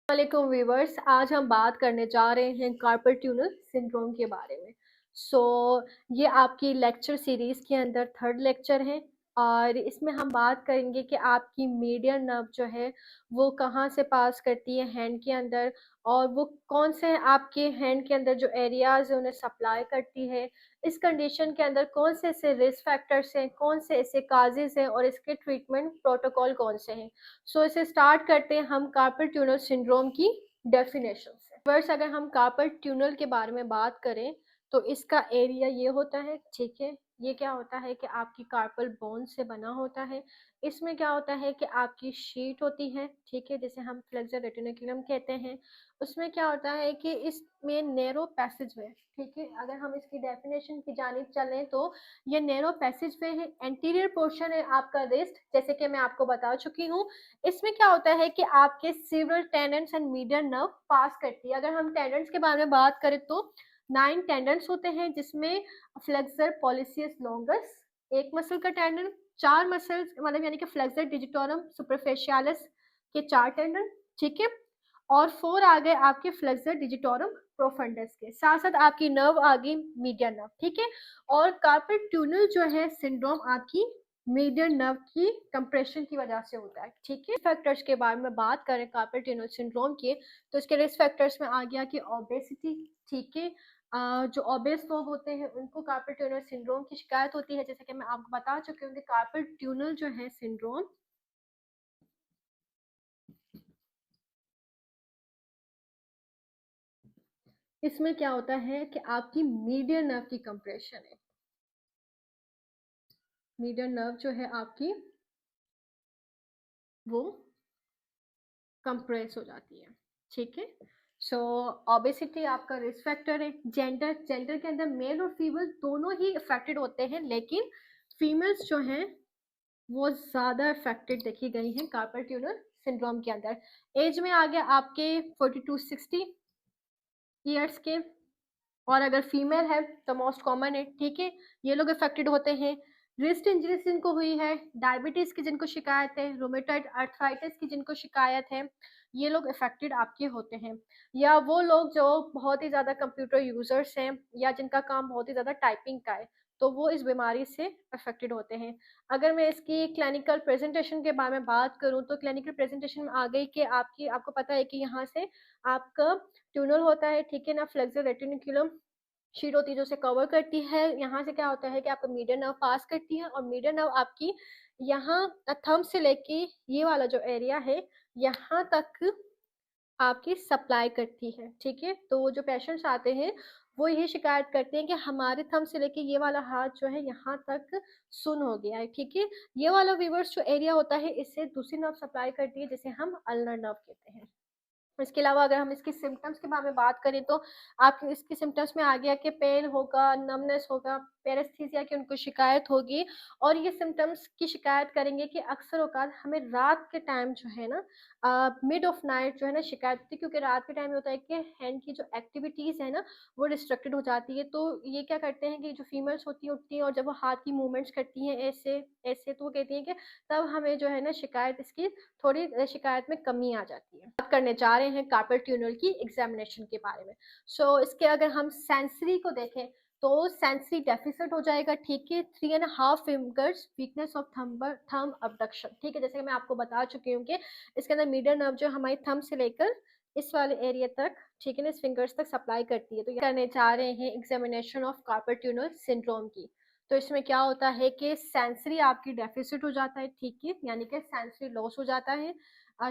वालेकुम व्यूवर्स, आज हम बात करने जा रहे हैं कार्पल ट्यूनल सिंड्रोम के बारे में। सो ये आपकी लेक्चर सीरीज के अंदर थर्ड लेक्चर है और इसमें हम बात करेंगे कि आपकी मीडियन नर्व जो है वो कहाँ से पास करती है हैंड के अंदर, और वो कौन से आपके हैंड के अंदर जो एरियाज है उन्हें सप्लाई करती है। इस कंडीशन के अंदर कौन से ऐसे रिस्क फैक्टर्स हैं, कौन से ऐसे काजेज हैं और इसके ट्रीटमेंट प्रोटोकॉल कौन से हैं। सो इसे स्टार्ट करते हैं हम कार्पल ट्यूनल सिंड्रोम की डेफिनेशन से। फर्स्ट अगर हम कार्पल ट्यूनल के बारे में बात करें तो इसका एरिया ये होता है, ठीक है। ये क्या होता है कि आपकी कार्पल बोन से बना होता है। इसमें क्या होता है कि आपकी शीट होती है, ठीक है, जिसे हम फ्लेक्सर रेटिकुलम कहते हैं। उसमें क्या होता है कि इसमें नैरो पैसेज वे, ठीक है। अगर हम इसकी डेफिनेशन की जानिब चलें तो ये नैरो पैसेज वे है। एंटीरियर पोर्शन है आपका रिस्ट, जैसे कि मैं आपको बता चुकी हूँ। इसमें क्या होता है कि आपके several tendons and median nerve pass करती है। अगर हम टेंडेंस के बारे में बात करें तो 9 टेंडेंस होते हैं, जिसमें फ्लेक्सर पॉलिसियस लॉन्गस एक मसल का टेंडन, 4 मसल्स मतलब यानी कि फ्लेक्सर डिजिटोरम सुपरफिशियालिस के 4 टेंडन, ठीक है। और 4 आ गए आपके फ्लेक्सर डिजिटोरम प्रोफंडस के, साथ साथ आपकी नर्व आ गई मीडियन नर्व, ठीक है। और कार्पल ट्यूनल जो है सिंड्रोम आपकी मीडियन नर्व की कंप्रेशन की वजह से होता है, ठीक है। फैक्टर्स के बारे में बात करें कार्पल ट्यूनल सिंड्रोम के, तो इसके रिस्क फैक्टर्स में आ गया कि ओबेसिटी, ठीक है। जो ओबेस लोग होते हैं उनको कार्पल ट्यूनल सिंड्रोम की शिकायत होती है। जैसे कि मैं आपको बता चुकी हूँ कि कार्पल ट्यूनल जो है सिंड्रोम, इसमें क्या होता है कि आपकी मीडियन नर्व की कंप्रेशन है। मीडियन नर्व जो है आपकी वो कंप्रेस हो जाती है, ठीक है। सो ओबेसिटी आपका रिस्क फैक्टर है। जेंडर, जेंडर के अंदर मेल और फीमेल दोनों ही अफेक्टेड होते हैं, लेकिन फीमेल्स जो हैं वो ज़्यादा अफेक्टेड देखी गई हैं कार्पल ट्यूनल सिंड्रोम के अंदर। एज में आ गया आपके 42-60 ईयर्स के, और अगर फीमेल है तो मोस्ट कॉमन है, ठीक है। ये लोग अफेक्टेड होते हैं। रिस्ट इंजरीज जिनको हुई है, डायबिटीज की जिनको शिकायत है, रोमेटॉइड अर्थराइटिस की जिनको शिकायत है, ये लोग अफेक्टेड आपके होते हैं। या वो लोग जो बहुत ही ज़्यादा कंप्यूटर यूजर्स हैं या जिनका काम बहुत ही ज़्यादा टाइपिंग का है, तो वो इस बीमारी से अफेक्टेड होते हैं। अगर मैं इसकी क्लिनिकल प्रेजेंटेशन के बारे में बात करूं तो क्लिनिकल प्रेजेंटेशन में आ गई कि आपको पता है कि यहाँ से आपका ट्यूनल होता है, ठीक है ना, फ्लेक्सर रेटिकुलम शीट होती है जो उसे कवर करती है। यहाँ से क्या होता है कि आपका मीडियन नर्व पास करती है, और मीडियन नर्व आपकी यहाँ थंब से लेके ये वाला जो एरिया है यहाँ तक आपकी सप्लाई करती है, ठीक है। तो वो जो पेशेंट्स आते हैं वो ये शिकायत करते हैं कि हमारे थंब से लेके ये वाला हाथ जो है यहाँ तक सुन हो गया है, ठीक है। ये वाला वीवर्स जो एरिया होता है इससे दूसरी नर्व सप्लाई करती है, जिसे हम अल्नर नर्व कहते हैं। इसके अलावा अगर हम इसकी सिम्टम्स के बारे में बात करें तो आपके इसके सिम्टम्स में आ गया कि पेन होगा, नमनेस होगा, पेरेस्थीसिया की उनको शिकायत होगी। और ये सिम्टम्स की शिकायत करेंगे कि अक्सर औकात हमें रात के टाइम जो है ना, मिड ऑफ नाइट जो है ना शिकायत होती है, क्योंकि रात के टाइम में होता है कि हैंड की जो एक्टिविटीज़ है ना वो डिस्ट्रक्टेड हो जाती है। तो ये क्या करते हैं कि जो फीमेल्स होती हैं उठती हैं और जब वो हाथ की मूवमेंट्स करती हैं ऐसे ऐसे, तो वो कहती हैं कि तब हमें जो है ना शिकायत इसकी थोड़ी शिकायत में कमी आ जाती है। बात करने जा रहे हैं कार्पल ट्यूनल की एग्जामिनेशन के बारे में। इसके अगर हम सेंसरी को देखें तो सेंसरी डेफिसिट हो जाएगा, ठीक है। 3.5 fingers, weakness of thumb abduction, ठीक है। जैसे कि मैं आपको बता चुकी हूँ कि इसके अंदर मीडियन नर्व जो हमारी थंब से लेकर इस वाले एरिया तक, ठीक है ना, इस फिंगर्स तक सप्लाई करती है। तो ये करने जा रहे हैं examination of carpal tunnel syndrome की। तो इसमें क्या होता है कि सेंसरी आपकी डेफिसिट हो जाता है, ठीक है, यानी कि सेंसरी लॉस हो जाता है।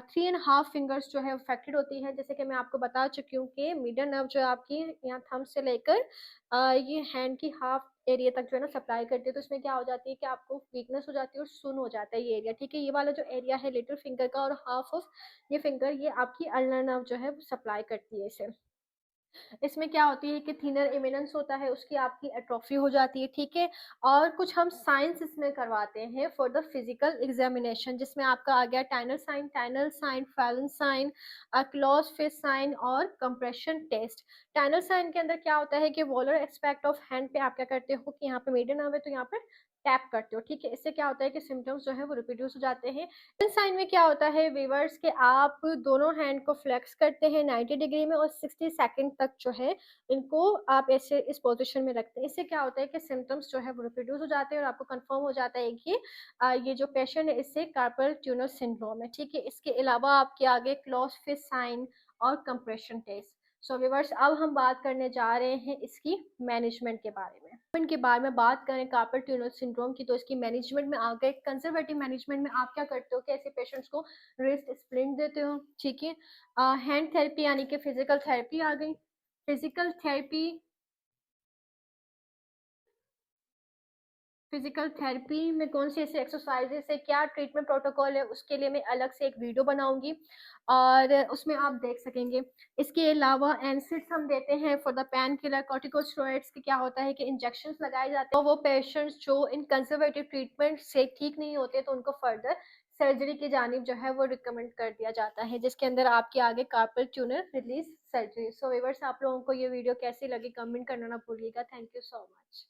3.5 फिंगर्स जो है अफेक्टेड होती है। जैसे कि मैं आपको बता चुकी हूँ कि मीडियन नर्व जो है आपकी यहाँ थंब से लेकर ये हैंड की हाफ एरिया तक जो है ना सप्लाई करती है। तो इसमें क्या हो जाती है कि आपको वीकनेस हो जाती है और सुन हो जाता है ये एरिया, ठीक है। ये वाला जो एरिया है लिटिल फिंगर का और हाफ ऑफ ये फिंगर, ये आपकी अल्नर नर्व जो है सप्लाई करती है इसे। इसमें क्या होती है कि थिनर इमिनेंस होता है, उसकी आपकी एट्रोफी हो जाती है, ठीक है। और कुछ हम साइंस इसमें करवाते हैं फॉर द फिजिकल एग्जामिनेशन, जिसमें आपका आ गया टाइनल साइन, फैलन साइन, क्लॉज फेस साइन और कंप्रेशन टेस्ट। टाइनल साइन के अंदर क्या होता है कि वॉलर एस्पेक्ट ऑफ हैंड पे आप क्या करते हो कि यहाँ पे मीडियन नर्व है तो यहाँ पे टैप करते हो, ठीक है। इससे क्या होता है कि सिम्टम्स जो है वो रिप्रोड्यूस हो जाते हैं। साइन में क्या होता है वीवर्स के, आप दोनों हैंड को फ्लेक्स करते हैं 90 डिग्री में और 60 सेकंड तक जो है इनको आप ऐसे इस पोजीशन में रखते हैं। इससे क्या होता है कि सिम्टम्स जो है वो रिप्रोड्यूस हो जाते हैं और आपको कंफर्म हो जाता है कि ये जो पेशेंट है इससे कार्पल ट्यूनर सिंड्रोम है, ठीक है। इसके अलावा आपके आगे क्लोज फिस्ट साइन और कंप्रेशन टेस्ट। सो व्यूअर्स, अब हम बात करने जा रहे हैं इसकी मैनेजमेंट के बारे में। इनके बारे में बात करें कार्पल ट्यूनर सिंड्रोम की, तो इसकी मैनेजमेंट में आ गए। कंजर्वेटिव मैनेजमेंट में आप क्या करते हो कि ऐसे पेशेंट्स को रिस्ट स्प्लिंट देते हो, ठीक है। हैंड थेरेपी यानी कि फिजिकल थेरेपी आ गई। फिजिकल थेरेपी, फिजिकल थेरेपी में कौन सी ऐसी एक्सरसाइजेस है, क्या ट्रीटमेंट प्रोटोकॉल है, उसके लिए मैं अलग से एक वीडियो बनाऊंगी और उसमें आप देख सकेंगे। इसके अलावा एनसिड्स हम देते हैं for the pain killer. Corticosteroids के क्या होता है कि इंजेक्शन लगाए जाते हैं, तो वो पेशेंट्स जो इन कंजर्वेटिव ट्रीटमेंट से ठीक नहीं होते तो उनको फर्दर सर्जरी की जानिब जो है वो रिकमेंड कर दिया जाता है, जिसके अंदर आपके आगे carpal tunnel release surgery. So viewers, आप लोगों को ये वीडियो कैसी लगी कमेंट करना ना भूलिएगा। Thank you so much.